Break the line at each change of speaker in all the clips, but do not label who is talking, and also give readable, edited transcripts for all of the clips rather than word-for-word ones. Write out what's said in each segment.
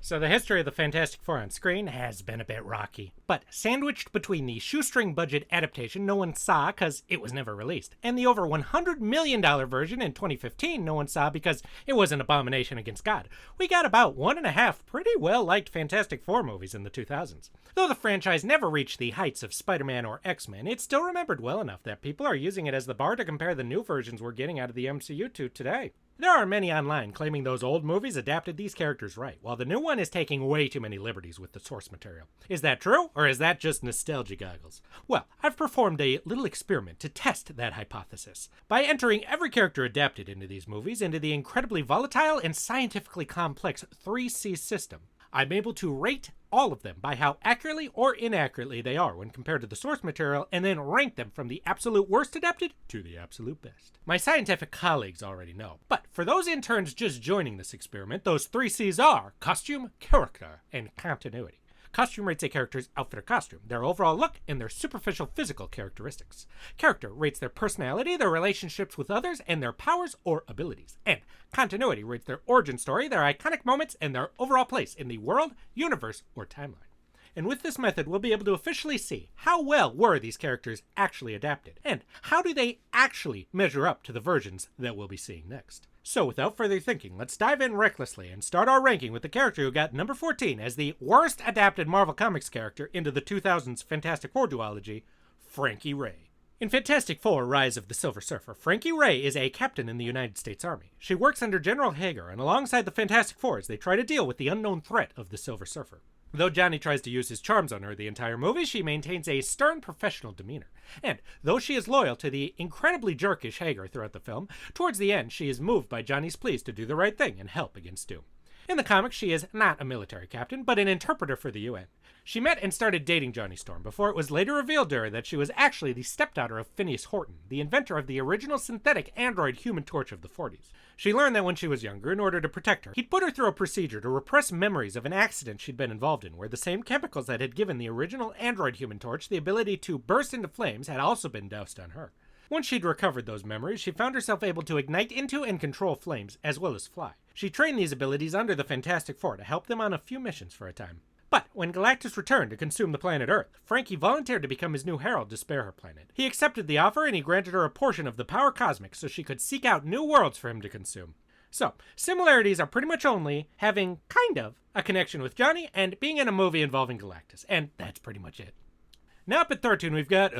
So the history of the Fantastic Four on screen has been a bit rocky. But sandwiched between the shoestring budget adaptation no one saw because it was never released, and the over $100 million version in 2015 no one saw because it was an abomination against God, we got about 1.5 pretty well-liked Fantastic Four movies in the 2000s. Though the franchise never reached the heights of Spider-Man or X-Men, it's still remembered well enough that people are using it as the bar to compare the new versions we're getting out of the MCU to today. There are many online claiming those old movies adapted these characters right, while the new one is taking way too many liberties with the source material. Is that true, or is that just nostalgia goggles? Well, I've performed a little experiment to test that hypothesis by entering every character adapted into these movies into the incredibly volatile and scientifically complex 3C system. I'm able to rate all of them by how accurately or inaccurately they are when compared to the source material, and then rank them from the absolute worst adapted to the absolute best. My scientific colleagues already know, but for those interns just joining this experiment, those 3 C's are costume, character, and continuity. Costume rates a character's outfit or costume, their overall look, and their superficial physical characteristics. Character rates their personality, their relationships with others, and their powers or abilities. And continuity rates their origin story, their iconic moments, and their overall place in the world, universe, or timeline. And with this method, we'll be able to officially see how well were these characters actually adapted, and how do they actually measure up to the versions that we'll be seeing next. So without further thinking, let's dive in recklessly and start our ranking with the character who got number 14 as the worst adapted Marvel Comics character into the 2000s Fantastic Four duology, Frankie Ray. In Fantastic Four: Rise of the Silver Surfer, Frankie Ray is a captain in the United States Army. She works under General Hager and alongside the Fantastic Four as they try to deal with the unknown threat of the Silver Surfer. Though Johnny tries to use his charms on her the entire movie, she maintains a stern professional demeanor. And though she is loyal to the incredibly jerkish Hager throughout the film, towards the end she is moved by Johnny's pleas to do the right thing and help against doom. In the comics, she is not a military captain, but an interpreter for the UN. She met and started dating Johnny Storm before it was later revealed to her that she was actually the stepdaughter of Phineas Horton, the inventor of the original synthetic android Human Torch of the 40s. She learned that when she was younger, in order to protect her, he'd put her through a procedure to repress memories of an accident she'd been involved in, where the same chemicals that had given the original android Human Torch the ability to burst into flames had also been doused on her. Once she'd recovered those memories, she found herself able to ignite into and control flames, as well as fly. She trained these abilities under the Fantastic Four to help them on a few missions for a time. But when Galactus returned to consume the planet Earth, Frankie volunteered to become his new herald to spare her planet. He accepted the offer and he granted her a portion of the power cosmic so she could seek out new worlds for him to consume. So, similarities are pretty much only having, kind of, a connection with Johnny and being in a movie involving Galactus, and that's pretty much it. Now up at 13 we've got,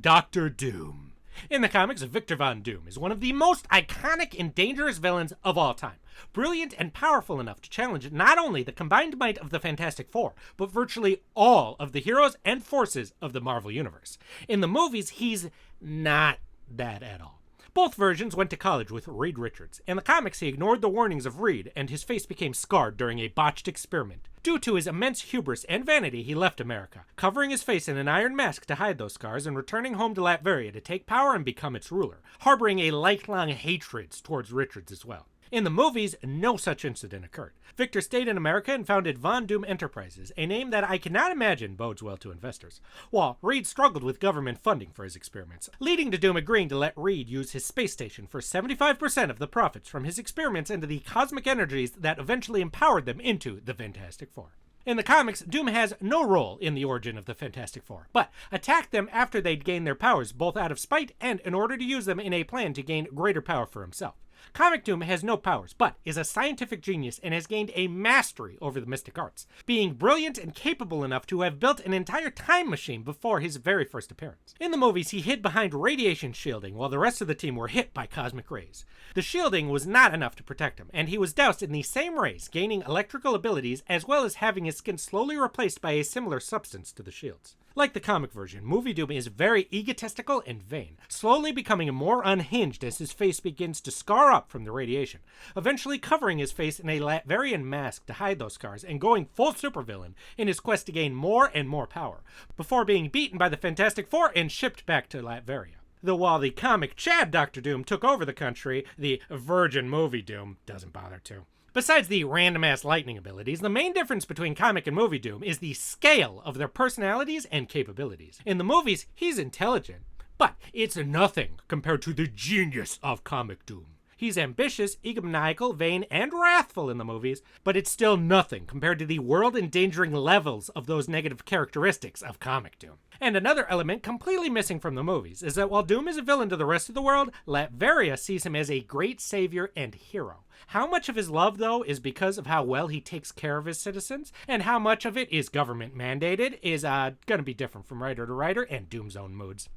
Dr. Doom. In the comics, Victor Von Doom is one of the most iconic and dangerous villains of all time. Brilliant and powerful enough to challenge not only the combined might of the Fantastic Four, but virtually all of the heroes and forces of the Marvel Universe. In the movies, he's not that at all. Both versions went to college with Reed Richards. In the comics, he ignored the warnings of Reed, and his face became scarred during a botched experiment. Due to his immense hubris and vanity, he left America, covering his face in an iron mask to hide those scars and returning home to Latveria to take power and become its ruler, harboring a lifelong hatred towards Richards as well. In the movies, no such incident occurred. Victor stayed in America and founded Von Doom Enterprises, a name that I cannot imagine bodes well to investors, while Reed struggled with government funding for his experiments, leading to Doom agreeing to let Reed use his space station for 75% of the profits from his experiments into the cosmic energies that eventually empowered them into the Fantastic Four. In the comics, Doom has no role in the origin of the Fantastic Four, but attacked them after they'd gained their powers both out of spite and in order to use them in a plan to gain greater power for himself. Comic Doom has no powers, but is a scientific genius and has gained a mastery over the mystic arts, being brilliant and capable enough to have built an entire time machine before his very first appearance. In the movies, he hid behind radiation shielding while the rest of the team were hit by cosmic rays. The shielding was not enough to protect him, and he was doused in the same rays, gaining electrical abilities as well as having his skin slowly replaced by a similar substance to the shields. Like the comic version, movie Doom is very egotistical and vain, slowly becoming more unhinged as his face begins to scar up from the radiation, eventually covering his face in a Latverian mask to hide those scars and going full supervillain in his quest to gain more and more power, before being beaten by the Fantastic Four and shipped back to Latveria. Though while the comic Chad Dr. Doom took over the country, the virgin movie Doom doesn't bother to. Besides the random-ass lightning abilities, the main difference between comic and movie Doom is the scale of their personalities and capabilities. In the movies, he's intelligent, but it's nothing compared to the genius of comic Doom. He's ambitious, egomaniacal, vain, and wrathful in the movies, but it's still nothing compared to the world-endangering levels of those negative characteristics of comic Doom. And another element completely missing from the movies is that while Doom is a villain to the rest of the world, Latveria sees him as a great savior and hero. How much of his love, though, is because of how well he takes care of his citizens, and how much of it is government mandated is gonna be different from writer to writer and Doom's own moods.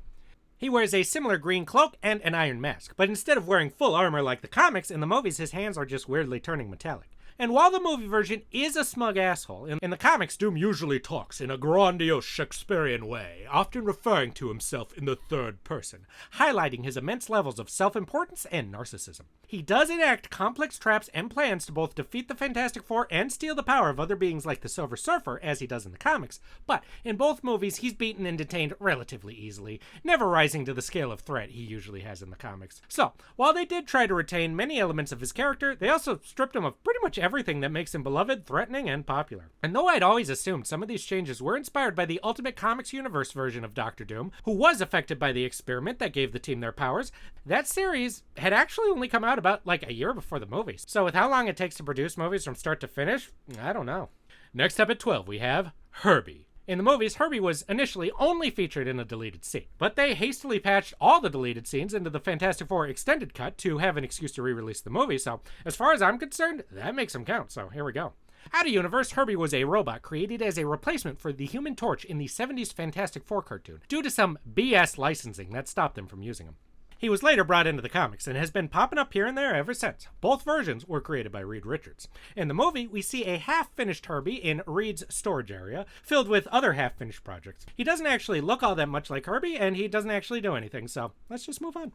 He wears a similar green cloak and an iron mask, but instead of wearing full armor like the comics, in the movies his hands are just weirdly turning metallic. And while the movie version is a smug asshole, in the comics Doom usually talks in a grandiose Shakespearean way, often referring to himself in the third person, highlighting his immense levels of self-importance and narcissism. He does enact complex traps and plans to both defeat the Fantastic Four and steal the power of other beings like the Silver Surfer, as he does in the comics, but in both movies he's beaten and detained relatively easily, never rising to the scale of threat he usually has in the comics. So, while they did try to retain many elements of his character, they also stripped him of pretty much everything that makes him beloved, threatening, and popular. And though I'd always assumed some of these changes were inspired by the Ultimate Comics Universe version of Dr. Doom, who was affected by the experiment that gave the team their powers, that series had actually only come out about like a year before the movies. So with how long it takes to produce movies from start to finish, I don't know. Next up at 12 we have Herby. In the movies, Herby was initially only featured in a deleted scene, but they hastily patched all the deleted scenes into the Fantastic Four extended cut to have an excuse to re-release the movie, so as far as I'm concerned, that makes them count, so here we go. Out of universe, Herby was a robot created as a replacement for the Human Torch in the 70s Fantastic Four cartoon, due to some BS licensing that stopped them from using him. He was later brought into the comics and has been popping up here and there ever since. Both versions were created by Reed Richards. In the movie, we see a half-finished Herby in Reed's storage area, filled with other half-finished projects. He doesn't actually look all that much like Herby, and he doesn't actually do anything, so let's just move on.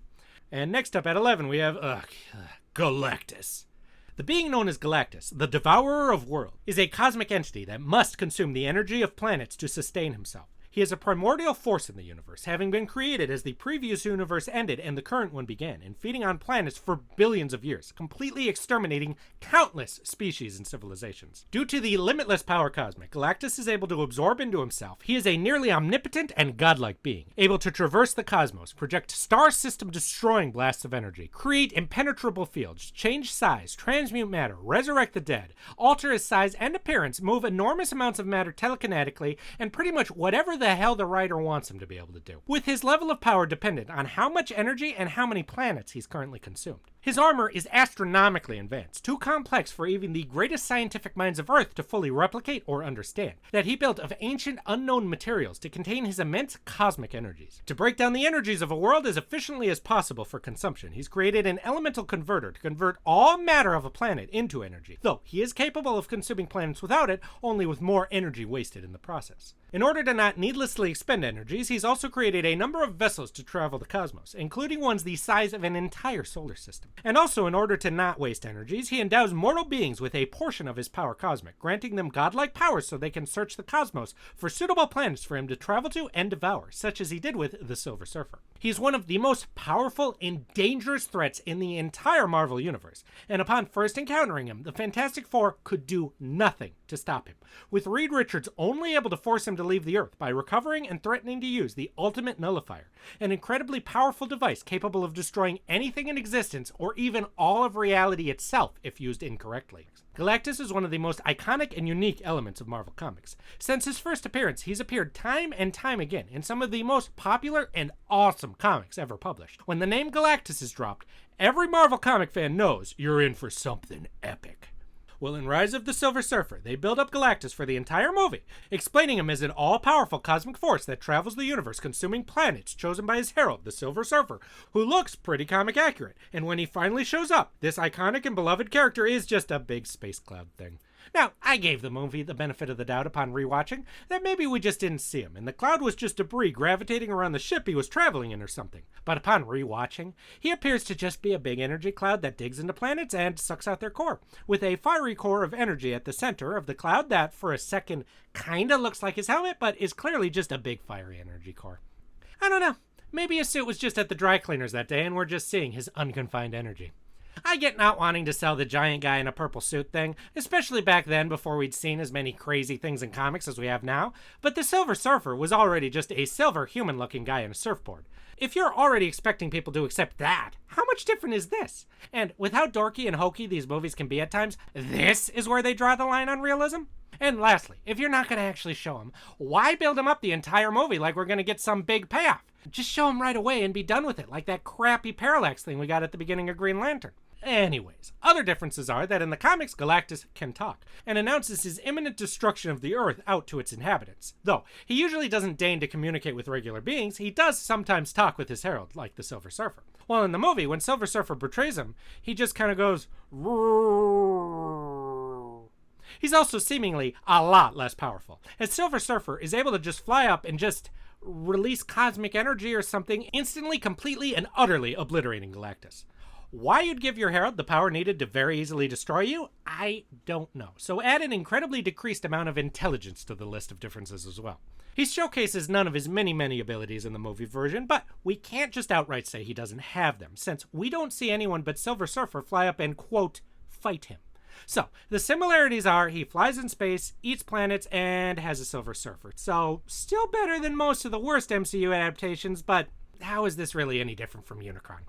And next up at 11, we have, Galactus. The being known as Galactus, the Devourer of Worlds, is a cosmic entity that must consume the energy of planets to sustain himself. He is a primordial force in the universe, having been created as the previous universe ended and the current one began, and feeding on planets for billions of years, completely exterminating countless species and civilizations. Due to the limitless power cosmic, Galactus is able to absorb into himself. He is a nearly omnipotent and godlike being, able to traverse the cosmos, project star system destroying blasts of energy, create impenetrable fields, change size, transmute matter, resurrect the dead, alter his size and appearance, move enormous amounts of matter telekinetically, and pretty much whatever the hell the writer wants him to be able to do, with his level of power dependent on how much energy and how many planets he's currently consumed. His armor is astronomically advanced, too complex for even the greatest scientific minds of Earth to fully replicate or understand, that he built of ancient unknown materials to contain his immense cosmic energies. To break down the energies of a world as efficiently as possible for consumption, he's created an elemental converter to convert all matter of a planet into energy, though he is capable of consuming planets without it, only with more energy wasted in the process. In order to not needlessly expend energies, he's also created a number of vessels to travel the cosmos, including ones the size of an entire solar system. And also, in order to not waste energies, he endows mortal beings with a portion of his power cosmic, granting them godlike powers so they can search the cosmos for suitable planets for him to travel to and devour, such as he did with the Silver Surfer. He's one of the most powerful and dangerous threats in the entire Marvel Universe, and upon first encountering him, the Fantastic Four could do nothing to stop him, with Reed Richards only able to force him to leave the Earth by recovering and threatening to use the Ultimate Nullifier, an incredibly powerful device capable of destroying anything in existence or even all of reality itself if used incorrectly. Galactus is one of the most iconic and unique elements of Marvel Comics. Since his first appearance, he's appeared time and time again in some of the most popular and awesome comics ever published. When the name Galactus is dropped, every Marvel comic fan knows you're in for something epic. Well, in Rise of the Silver Surfer, they build up Galactus for the entire movie, explaining him as an all-powerful cosmic force that travels the universe, consuming planets chosen by his herald, the Silver Surfer, who looks pretty comic accurate. And when he finally shows up, this iconic and beloved character is just a big space cloud thing. Now, I gave the movie the benefit of the doubt upon rewatching that maybe we just didn't see him, and the cloud was just debris gravitating around the ship he was traveling in or something. But upon rewatching, he appears to just be a big energy cloud that digs into planets and sucks out their core, with a fiery core of energy at the center of the cloud that, for a second, kinda looks like his helmet, but is clearly just a big fiery energy core. I don't know. Maybe his suit was just at the dry cleaners that day and we're just seeing his unconfined energy. I get not wanting to sell the giant guy in a purple suit thing, especially back then before we'd seen as many crazy things in comics as we have now, but the Silver Surfer was already just a silver human-looking guy in a surfboard. If you're already expecting people to accept that, how much different is this? And with how dorky and hokey these movies can be at times, this is where they draw the line on realism? And lastly, if you're not going to actually show him, why build him up the entire movie like we're going to get some big payoff? Just show him right away and be done with it, like that crappy parallax thing we got at the beginning of Green Lantern. Anyways, other differences are that in the comics, Galactus can talk, and announces his imminent destruction of the Earth out to its inhabitants. Though he usually doesn't deign to communicate with regular beings, he does sometimes talk with his herald, like the Silver Surfer. While in the movie, when Silver Surfer betrays him, he just kind of goes, "Roar." He's also seemingly a lot less powerful, as Silver Surfer is able to just fly up and just release cosmic energy or something, instantly, completely, and utterly obliterating Galactus. Why you'd give your herald the power needed to very easily destroy you, I don't know. So add an incredibly decreased amount of intelligence to the list of differences as well. He showcases none of his many abilities in the movie version, but we can't just outright say he doesn't have them, since we don't see anyone but Silver Surfer fly up and, quote, fight him. So, the similarities are he flies in space, eats planets, and has a Silver Surfer. So, still better than most of the worst MCU adaptations, but how is this really any different from Unicron?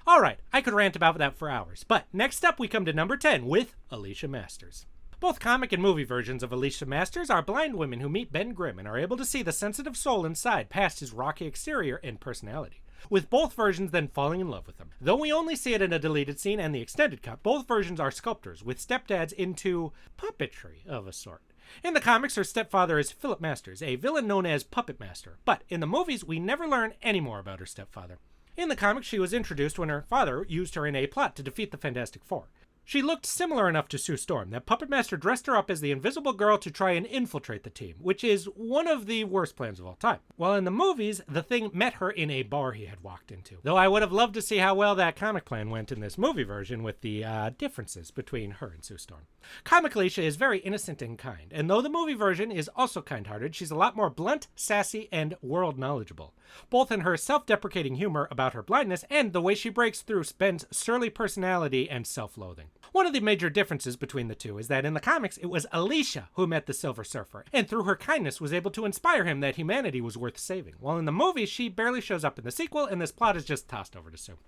Alright, I could rant about that for hours, but next up we come to number 10 with Alicia Masters. Both comic and movie versions of Alicia Masters are blind women who meet Ben Grimm and are able to see the sensitive soul inside past his rocky exterior and personality, with both versions then falling in love with him. Though we only see it in a deleted scene and the extended cut, both versions are sculptors with stepdads into puppetry of a sort. In the comics, her stepfather is Philip Masters, a villain known as Puppet Master, but in the movies we never learn any more about her stepfather. In the comics, she was introduced when her father used her in a plot to defeat the Fantastic Four. She looked similar enough to Sue Storm that Puppet Master dressed her up as the Invisible Girl to try and infiltrate the team, which is one of the worst plans of all time. While in the movies, the Thing met her in a bar he had walked into. Though I would have loved to see how well that comic plan went in this movie version with the differences between her and Sue Storm. Comic Alicia is very innocent and kind, and though the movie version is also kind-hearted, she's a lot more blunt, sassy, and world knowledgeable, both in her self-deprecating humor about her blindness and the way she breaks through Ben's surly personality and self-loathing. One of the major differences between the two is that in the comics, it was Alicia who met the Silver Surfer, and through her kindness was able to inspire him that humanity was worth saving, while in the movie, she barely shows up in the sequel, and this plot is just tossed over to Sue.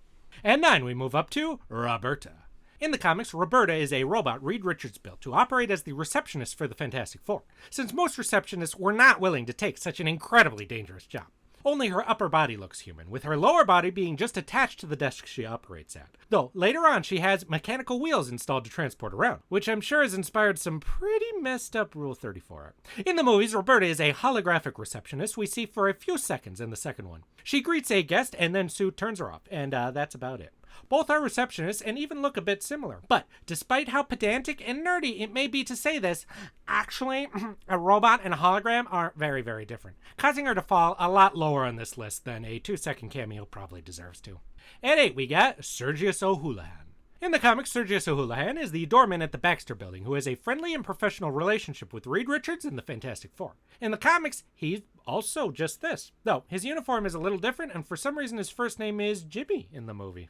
At 9, we move up to Roberta. In the comics, Roberta is a robot Reed Richards built to operate as the receptionist for the Fantastic Four, since most receptionists were not willing to take such an incredibly dangerous job. Only her upper body looks human, with her lower body being just attached to the desk she operates at. Though, later on she has mechanical wheels installed to transport around, which I'm sure has inspired some pretty messed up Rule 34 art. In the movies, Roberta is a holographic receptionist we see for a few seconds in the second one. She greets a guest and then Sue turns her off, and that's about it. Both are receptionists and even look a bit similar. But despite how pedantic and nerdy it may be to say this, actually, a robot and a hologram are very, very different, causing her to fall a lot lower on this list than a 2-second cameo probably deserves to. At 8, we got Sergio Hulahan. In the comics, Sergio Hulahan is the doorman at the Baxter Building who has a friendly and professional relationship with Reed Richards and the Fantastic Four. In the comics, he's also just this, though his uniform is a little different and for some reason his first name is Jimmy in the movie.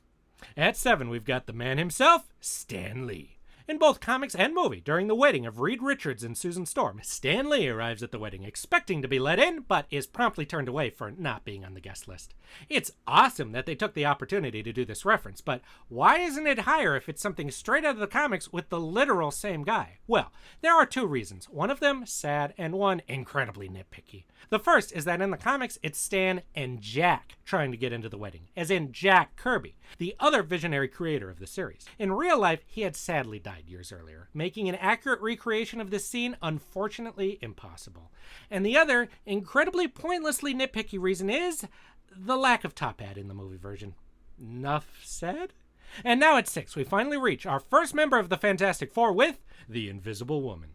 At 7, we've got the man himself, Stan Lee. In both comics and movie, during the wedding of Reed Richards and Susan Storm, Stan Lee arrives at the wedding expecting to be let in, but is promptly turned away for not being on the guest list. It's awesome that they took the opportunity to do this reference, but why isn't it higher if it's something straight out of the comics with the literal same guy? Well, there are 2 reasons, one of them sad and one incredibly nitpicky. The first is that in the comics, it's Stan and Jack trying to get into the wedding, as in Jack Kirby, the other visionary creator of the series. In real life, he had sadly died years earlier, making an accurate recreation of this scene unfortunately impossible. And the other, incredibly pointlessly nitpicky reason is the lack of top hat in the movie version. Enough said? And now at 6, we finally reach our first member of the Fantastic Four with the Invisible Woman.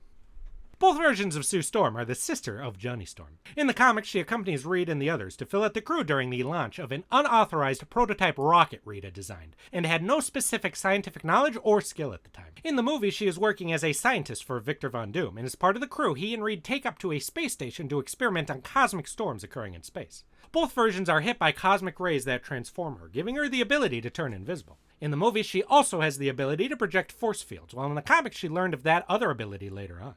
Both versions of Sue Storm are the sister of Johnny Storm. In the comics, she accompanies Reed and the others to fill out the crew during the launch of an unauthorized prototype rocket Reed had designed, and had no specific scientific knowledge or skill at the time. In the movie, she is working as a scientist for Victor Von Doom, and as part of the crew, he and Reed take up to a space station to experiment on cosmic storms occurring in space. Both versions are hit by cosmic rays that transform her, giving her the ability to turn invisible. In the movies, she also has the ability to project force fields, while in the comics she learned of that other ability later on.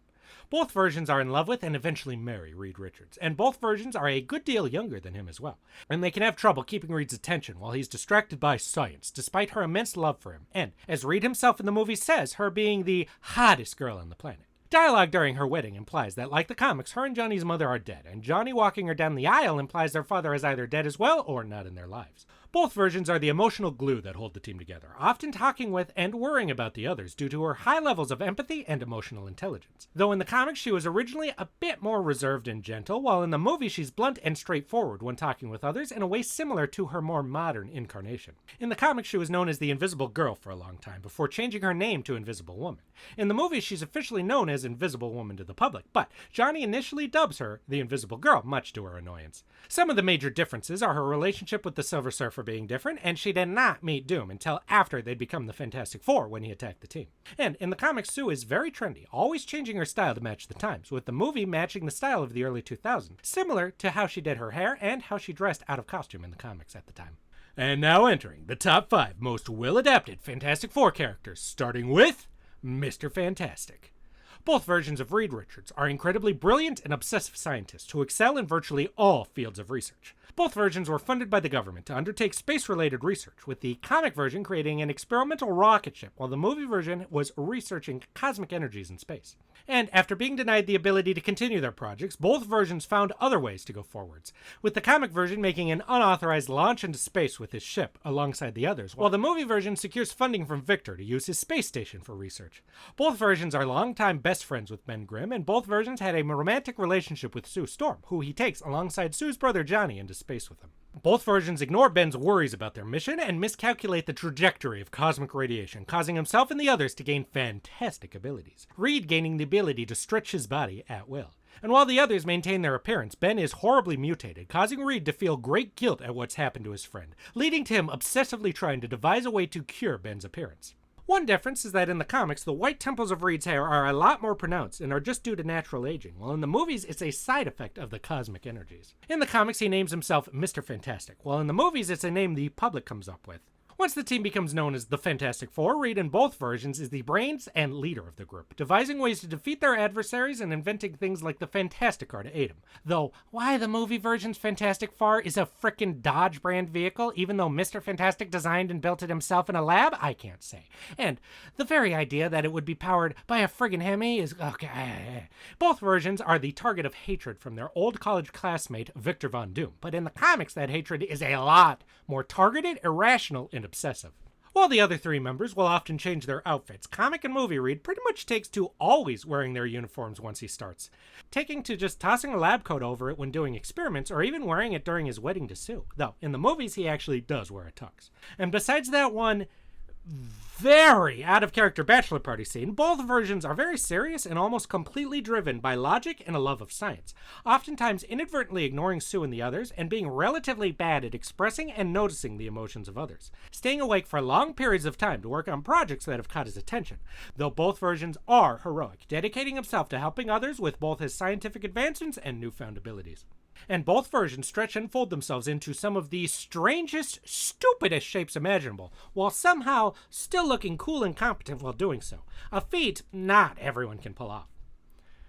Both versions are in love with and eventually marry Reed Richards, and both versions are a good deal younger than him as well. And they can have trouble keeping Reed's attention while he's distracted by science, despite her immense love for him, and, as Reed himself in the movie says, her being the hottest girl on the planet. Dialogue during her wedding implies that, like the comics, her and Johnny's mother are dead, and Johnny walking her down the aisle implies their father is either dead as well or not in their lives. Both versions are the emotional glue that hold the team together, often talking with and worrying about the others due to her high levels of empathy and emotional intelligence. Though in the comics she was originally a bit more reserved and gentle, while in the movie she's blunt and straightforward when talking with others in a way similar to her more modern incarnation. In the comics she was known as the Invisible Girl for a long time, before changing her name to Invisible Woman. In the movie she's officially known as Invisible Woman to the public, but Johnny initially dubs her the Invisible Girl, much to her annoyance. Some of the major differences are her relationship with the Silver Surfer being different, and she did not meet Doom until after they'd become the Fantastic Four when he attacked the team. And in the comics, Sue is very trendy, always changing her style to match the times, with the movie matching the style of the early 2000s, similar to how she did her hair and how she dressed out of costume in the comics at the time. And now entering the top 5 most well-adapted Fantastic Four characters, starting with Mr. Fantastic. Both versions of Reed Richards are incredibly brilliant and obsessive scientists who excel in virtually all fields of research. Both versions were funded by the government to undertake space-related research, with the comic version creating an experimental rocket ship, while the movie version was researching cosmic energies in space. And after being denied the ability to continue their projects, both versions found other ways to go forwards, with the comic version making an unauthorized launch into space with his ship alongside the others, while the movie version secures funding from Victor to use his space station for research. Both versions are longtime best friends with Ben Grimm, and both versions had a romantic relationship with Sue Storm, who he takes alongside Sue's brother Johnny into space with him. Both versions ignore Ben's worries about their mission and miscalculate the trajectory of cosmic radiation, causing himself and the others to gain fantastic abilities, Reed gaining the ability to stretch his body at will. And while the others maintain their appearance, Ben is horribly mutated, causing Reed to feel great guilt at what's happened to his friend, leading to him obsessively trying to devise a way to cure Ben's appearance. One difference is that in the comics, the white temples of Reed's hair are a lot more pronounced and are just due to natural aging, while in the movies it's a side effect of the cosmic energies. In the comics, he names himself Mr. Fantastic, while in the movies it's a name the public comes up with. Once the team becomes known as the Fantastic Four, Reed in both versions is the brains and leader of the group, devising ways to defeat their adversaries and inventing things like the Fantastic Car to aid him. Though, why the movie version's Fantastic Four is a frickin' Dodge brand vehicle, even though Mr. Fantastic designed and built it himself in a lab, I can't say. And the very idea that it would be powered by a friggin' Hemi is... okay. Both versions are the target of hatred from their old college classmate, Victor Von Doom, but in the comics that hatred is a lot more targeted, irrational, and obsessive. While the other 3 members will often change their outfits, comic and movie Reed pretty much takes to always wearing their uniforms once he starts, taking to just tossing a lab coat over it when doing experiments, or even wearing it during his wedding to Sue. Though, in the movies he actually does wear a tux. And besides that one very out-of-character bachelor party scene, both versions are very serious and almost completely driven by logic and a love of science, oftentimes inadvertently ignoring Sue and the others, and being relatively bad at expressing and noticing the emotions of others, staying awake for long periods of time to work on projects that have caught his attention, though both versions are heroic, dedicating himself to helping others with both his scientific advancements and newfound abilities. And both versions stretch and fold themselves into some of the strangest, stupidest shapes imaginable, while somehow still looking cool and competent while doing so. A feat not everyone can pull off.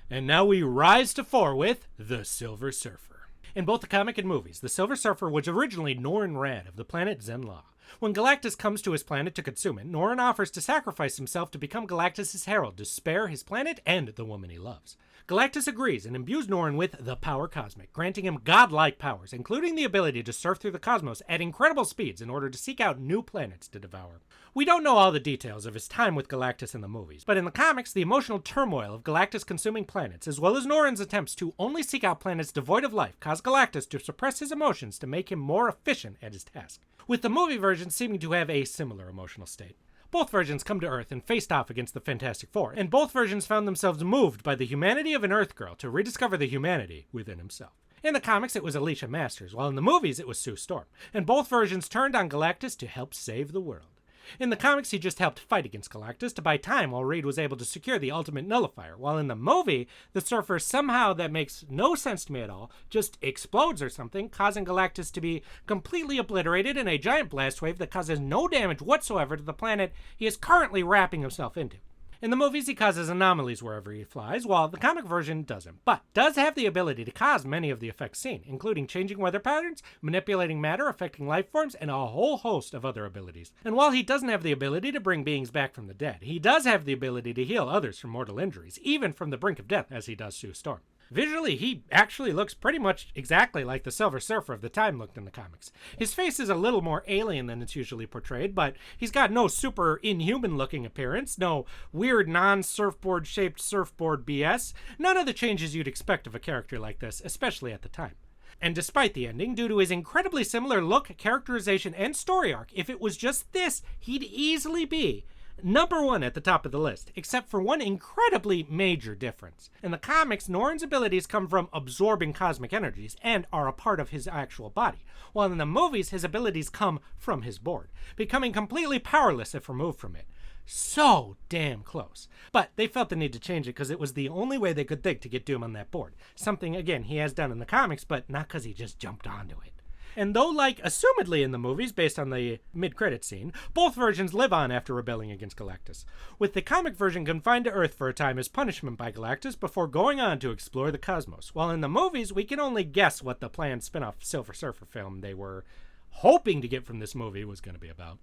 And now we rise to 4 with the Silver Surfer. In both the comic and movies, the Silver Surfer was originally Norrin Radd of the planet Zenlaw. When Galactus comes to his planet to consume it, Norrin offers to sacrifice himself to become Galactus' herald to spare his planet and the woman he loves. Galactus agrees and imbues Norrin with the power cosmic, granting him godlike powers, including the ability to surf through the cosmos at incredible speeds in order to seek out new planets to devour. We don't know all the details of his time with Galactus in the movies, but in the comics, the emotional turmoil of Galactus consuming planets, as well as Norrin's attempts to only seek out planets devoid of life, cause Galactus to suppress his emotions to make him more efficient at his task, with the movie version seeming to have a similar emotional state. Both versions come to Earth and faced off against the Fantastic Four, and both versions found themselves moved by the humanity of an Earth girl to rediscover the humanity within himself. In the comics, it was Alicia Masters, while in the movies, it was Sue Storm, and both versions turned on Galactus to help save the world. In the comics, he just helped fight against Galactus to buy time while Reed was able to secure the ultimate nullifier, while in the movie, the Surfer somehow, that makes no sense to me at all, just explodes or something, causing Galactus to be completely obliterated in a giant blast wave that causes no damage whatsoever to the planet he is currently wrapping himself into. In the movies, he causes anomalies wherever he flies, while the comic version doesn't, but does have the ability to cause many of the effects seen, including changing weather patterns, manipulating matter, affecting life forms, and a whole host of other abilities. And while he doesn't have the ability to bring beings back from the dead, he does have the ability to heal others from mortal injuries, even from the brink of death, as he does Sue Storm. Visually, he actually looks pretty much exactly like the Silver Surfer of the time looked in the comics. His face is a little more alien than it's usually portrayed, but he's got no super inhuman-looking appearance, no weird non-surfboard-shaped surfboard BS, none of the changes you'd expect of a character like this, especially at the time. And despite the ending, due to his incredibly similar look, characterization, and story arc, if it was just this, he'd easily be number one at the top of the list, except for one incredibly major difference. In the comics, Norrin's abilities come from absorbing cosmic energies and are a part of his actual body, while in the movies, his abilities come from his board, becoming completely powerless if removed from it. So damn close. But they felt the need to change it because it was the only way they could think to get Doom on that board. Something, again, he has done in the comics, but not because he just jumped onto it. And though, like, assumedly in the movies, based on the mid-credit scene, both versions live on after rebelling against Galactus, with the comic version confined to Earth for a time as punishment by Galactus before going on to explore the cosmos, while in the movies, we can only guess what the planned spin-off Silver Surfer film they were hoping to get from this movie was going to be about.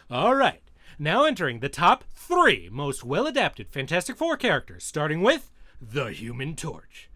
Alright, now entering the top 3 most well-adapted Fantastic Four characters, starting with the Human Torch.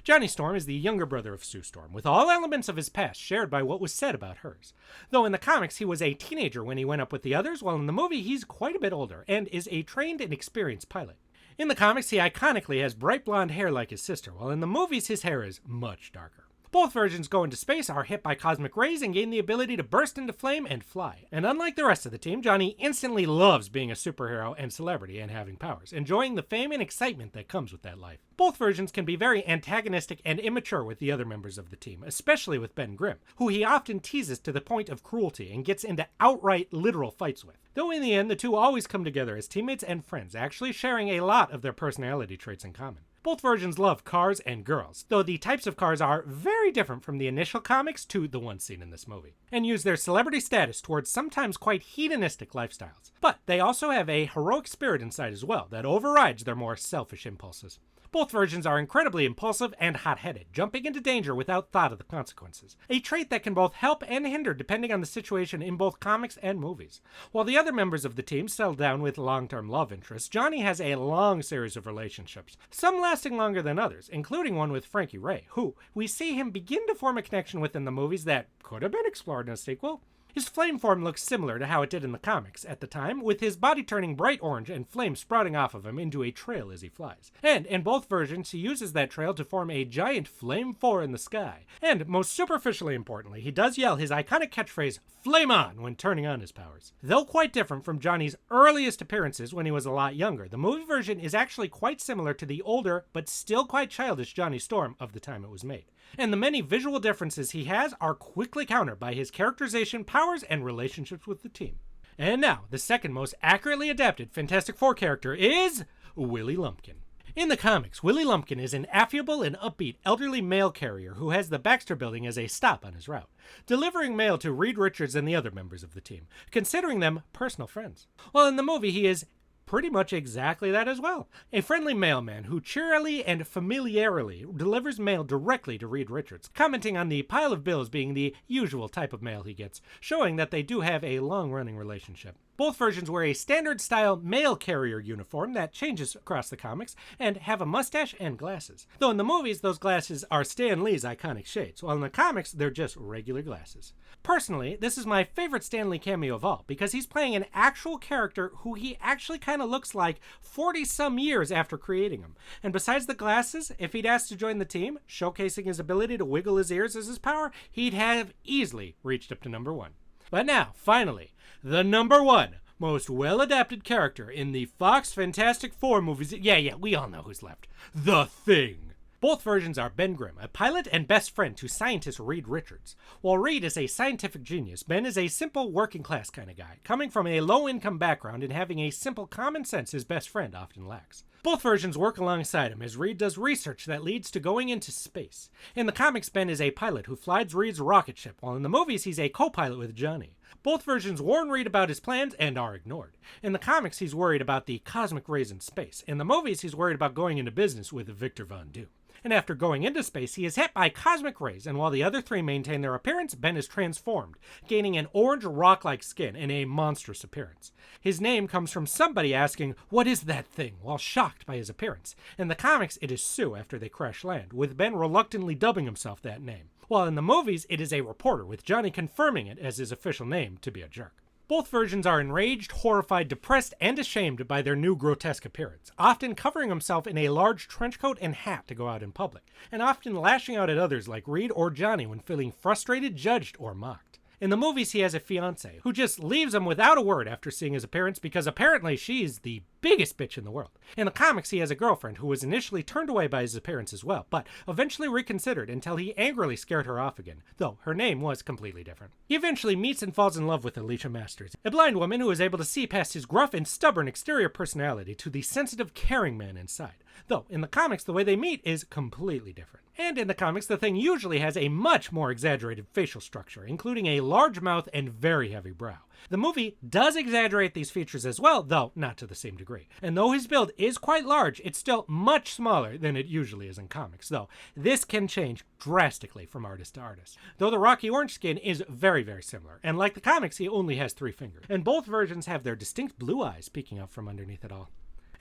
Johnny Storm is the younger brother of Sue Storm, with all elements of his past shared by what was said about hers. Though in the comics he was a teenager when he went up with the others, while in the movie he's quite a bit older and is a trained and experienced pilot. In the comics he iconically has bright blonde hair like his sister, while in the movies his hair is much darker. Both versions go into space, are hit by cosmic rays, and gain the ability to burst into flame and fly. And unlike the rest of the team, Johnny instantly loves being a superhero and celebrity and having powers, enjoying the fame and excitement that comes with that life. Both versions can be very antagonistic and immature with the other members of the team, especially with Ben Grimm, who he often teases to the point of cruelty and gets into outright literal fights with. Though in the end, the two always come together as teammates and friends, actually sharing a lot of their personality traits in common. Both versions love cars and girls, though the types of cars are very different from the initial comics to the one seen in this movie, and use their celebrity status towards sometimes quite hedonistic lifestyles. But they also have a heroic spirit inside as well that overrides their more selfish impulses. Both versions are incredibly impulsive and hot-headed, jumping into danger without thought of the consequences, a trait that can both help and hinder depending on the situation in both comics and movies. While the other members of the team settle down with long-term love interests, Johnny has a long series of relationships, some lasting longer than others, including one with Frankie Ray, who we see him begin to form a connection with in the movies that could have been explored in a sequel. His flame form looks similar to how it did in the comics at the time, with his body turning bright orange and flames sprouting off of him into a trail as he flies. And in both versions, he uses that trail to form a giant flame 4 in the sky. And most superficially importantly, he does yell his iconic catchphrase, "Flame on," when turning on his powers. Though quite different from Johnny's earliest appearances when he was a lot younger, the movie version is actually quite similar to the older, but still quite childish Johnny Storm of the time it was made. And the many visual differences he has are quickly countered by his characterization, powers, and relationships with the team. And now, the second most accurately adapted Fantastic Four character is Willie Lumpin. In the comics, Willie Lumpin is an affable and upbeat elderly mail carrier who has the Baxter Building as a stop on his route, delivering mail to Reed Richards and the other members of the team, considering them personal friends. While in the movie, he is pretty much exactly that as well. A friendly mailman who cheerily and familiarly delivers mail directly to Reed Richards, commenting on the pile of bills being the usual type of mail he gets, showing that they do have a long-running relationship. Both versions wear a standard-style mail carrier uniform that changes across the comics and have a mustache and glasses. Though in the movies, those glasses are Stan Lee's iconic shades, while in the comics, they're just regular glasses. Personally, this is my favorite Stan Lee cameo of all, because he's playing an actual character who he actually kind of looks like 40-some years after creating him. And besides the glasses, if he'd asked to join the team, showcasing his ability to wiggle his ears as his power, he'd have easily reached up to number 1. But now, finally, the number 1 most well-adapted character in the Fox Fantastic Four movies. Yeah, we all know who's left. The Thing. Both versions are Ben Grimm, a pilot and best friend to scientist Reed Richards. While Reed is a scientific genius, Ben is a simple working class kind of guy, coming from a low-income background and having a simple common sense his best friend often lacks. Both versions work alongside him as Reed does research that leads to going into space. In the comics, Ben is a pilot who flies Reed's rocket ship, while in the movies he's a co-pilot with Johnny. Both versions warn Reed about his plans and are ignored. In the comics, he's worried about the cosmic rays in space. In the movies, he's worried about going into business with Victor Von Doom. And after going into space, he is hit by cosmic rays, and while the other three maintain their appearance, Ben is transformed, gaining an orange rock-like skin and a monstrous appearance. His name comes from somebody asking, "What is that thing?" while shocked by his appearance. In the comics, it is Sue after they crash land, with Ben reluctantly dubbing himself that name. While in the movies, it is a reporter, with Johnny confirming it as his official name to be a jerk. Both versions are enraged, horrified, depressed, and ashamed by their new grotesque appearance, often covering himself in a large trench coat and hat to go out in public, and often lashing out at others like Reed or Johnny when feeling frustrated, judged, or mocked. In the movies, he has a fiancée who just leaves him without a word after seeing his appearance because apparently she's the biggest bitch in the world. In the comics, he has a girlfriend who was initially turned away by his appearance as well, but eventually reconsidered until he angrily scared her off again, though her name was completely different. He eventually meets and falls in love with Alicia Masters, a blind woman who is able to see past his gruff and stubborn exterior personality to the sensitive, caring man inside. Though, in the comics, the way they meet is completely different. And in the comics, the Thing usually has a much more exaggerated facial structure, including a large mouth and very heavy brow. The movie does exaggerate these features as well, though not to the same degree. And though his build is quite large, it's still much smaller than it usually is in comics, though this can change drastically from artist to artist. Though the rocky orange skin is very, very similar, and like the comics, he only has 3 fingers. And both versions have their distinct blue eyes peeking out from underneath it all.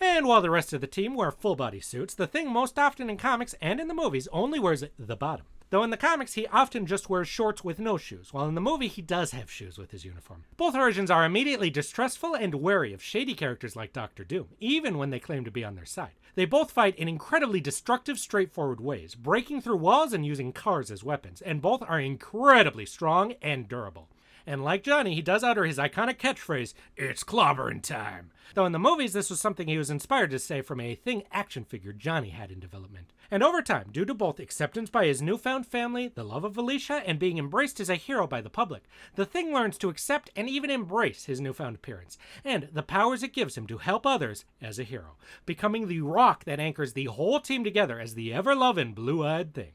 And while the rest of the team wear full-body suits, the Thing most often in comics and in the movies only wears the bottom. Though in the comics, he often just wears shorts with no shoes, while in the movie, he does have shoes with his uniform. Both versions are immediately distrustful and wary of shady characters like Dr. Doom, even when they claim to be on their side. They both fight in incredibly destructive, straightforward ways, breaking through walls and using cars as weapons, and both are incredibly strong and durable. And like Johnny, he does utter his iconic catchphrase, "It's clobbering time." Though in the movies, this was something he was inspired to say from a Thing action figure Johnny had in development. And over time, due to both acceptance by his newfound family, the love of Alicia, and being embraced as a hero by the public, the Thing learns to accept and even embrace his newfound appearance, and the powers it gives him to help others as a hero, becoming the rock that anchors the whole team together as the ever-loving blue-eyed Thing.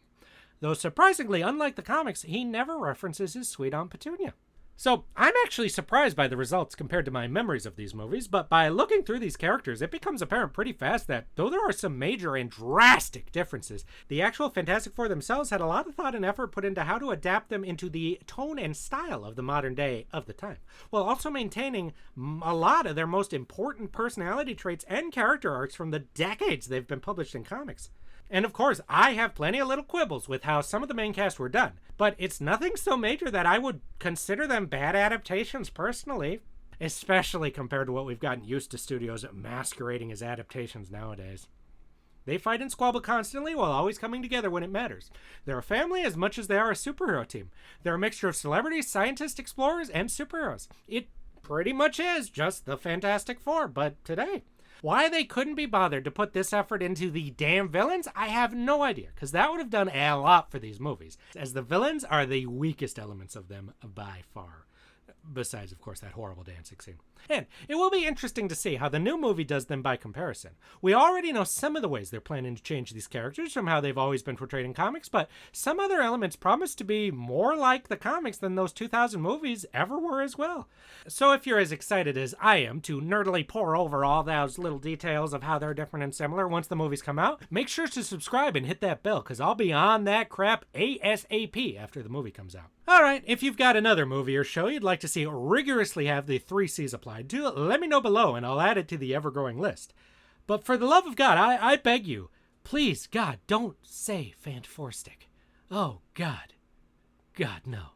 Though surprisingly, unlike the comics, he never references his sweet Aunt Petunia. So, I'm actually surprised by the results compared to my memories of these movies, but by looking through these characters, it becomes apparent pretty fast that, though there are some major and drastic differences, the actual Fantastic Four themselves had a lot of thought and effort put into how to adapt them into the tone and style of the modern day of the time, while also maintaining a lot of their most important personality traits and character arcs from the decades they've been published in comics. And of course, I have plenty of little quibbles with how some of the main cast were done, but it's nothing so major that I would consider them bad adaptations personally, especially compared to what we've gotten used to studios masquerading as adaptations nowadays. They fight and squabble constantly while always coming together when it matters. They're a family as much as they are a superhero team. They're a mixture of celebrities, scientists, explorers, and superheroes. It pretty much is just the Fantastic Four, but today. Why they couldn't be bothered to put this effort into the damn villains, I have no idea, because that would have done a lot for these movies, as the villains are the weakest elements of them by far. Besides, of course, that horrible dancing scene. And it will be interesting to see how the new movie does them by comparison. We already know some of the ways they're planning to change these characters from how they've always been portrayed in comics, but some other elements promise to be more like the comics than those 2000 movies ever were as well. So if you're as excited as I am to nerdily pore over all those little details of how they're different and similar once the movies come out, make sure to subscribe and hit that bell, because I'll be on that crap ASAP after the movie comes out. Alright, if you've got another movie or show you'd like to see rigorously have the 3 C's applied to, let me know below and I'll add it to the ever-growing list. But for the love of God, I beg you, please, God, don't say Fant4stick. Oh, God. God, no.